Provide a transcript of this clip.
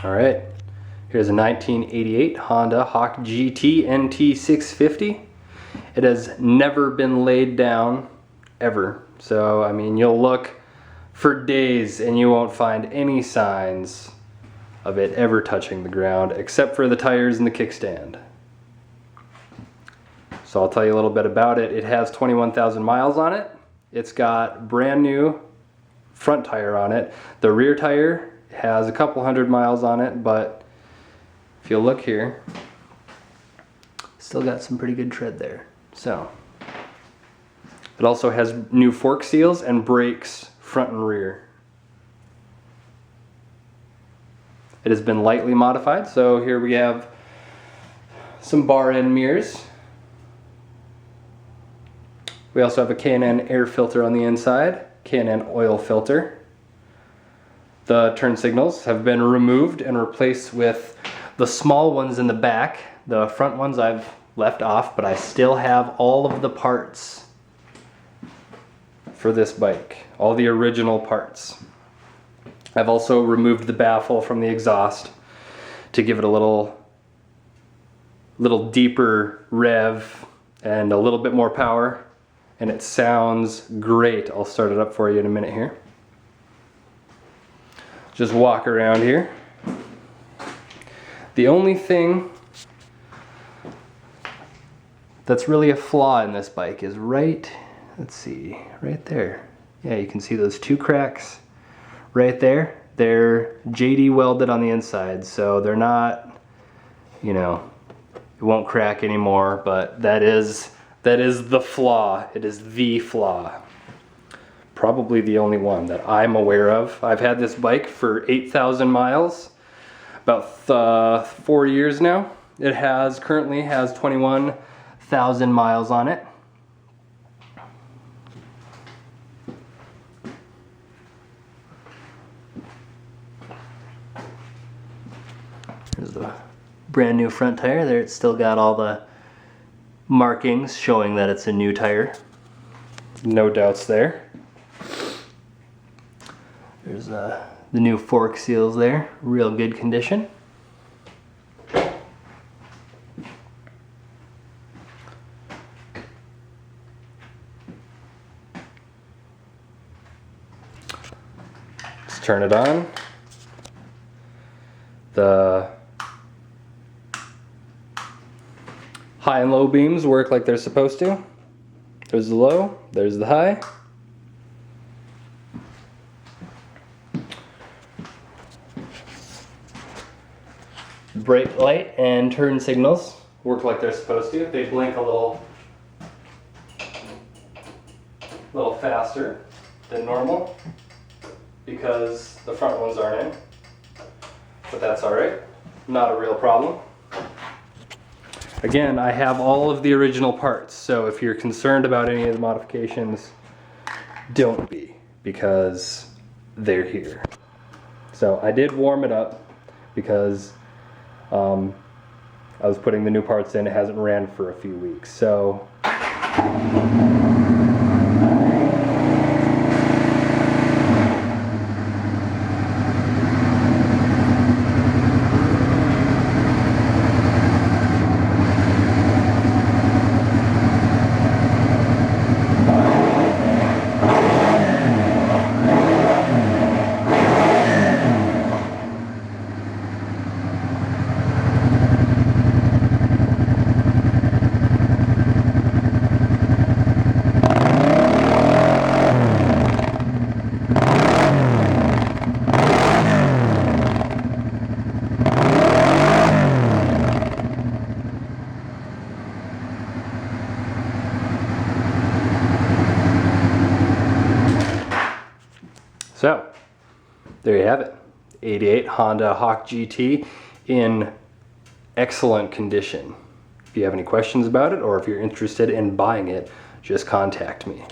All right, here's a 1988 Honda Hawk GT NT650. It has never been laid down, ever. So, I mean, you'll look for days and you won't find any signs of it ever touching the ground, except for the tires and the kickstand. So I'll tell you a little bit about it. It has 21,000 miles on it. It's got brand new front tire on it. The rear tire has a couple hundred miles on it, but if you look here, still got some pretty good tread there. So it also has new fork seals and brakes front and rear. It has been lightly modified, so here we have some bar end mirrors. We also have a K&N air filter on the inside, K&N oil filter. The turn signals have been removed and replaced with the small ones in the back. The front ones I've left off, but I still have all of the parts for this bike, all the original parts. I've also removed the baffle from the exhaust to give it a little deeper rev and a little bit more power, and it sounds great. I'll start it up for you in a minute here. Just walk around here. The only thing that's really a flaw in this bike is right there. Yeah, you can see those two cracks right there. They're JD welded on the inside, so they're not, you know, it won't crack anymore, but that is the flaw. It is the flaw. Probably the only one that I'm aware of. I've had this bike for 8,000 miles, about 4 years now. It currently has 21,000 miles on it. There's the brand new front tire there. It's still got all the markings showing that it's a new tire. No doubts there. There's the new fork seals there, real good condition. Let's turn it on. The high and low beams work like they're supposed to. There's the low, there's the high. Brake light and turn signals work like they're supposed to. They blink a little faster than normal because the front ones aren't in, but that's alright, not a real problem. Again, I have all of the original parts, so if you're concerned about any of the modifications, don't be, because they're here. So I did warm it up because I was putting the new parts in. It hasn't ran for a few weeks, so So, there you have it. 88 Honda Hawk GT in excellent condition. If you have any questions about it or if you're interested in buying it, just contact me.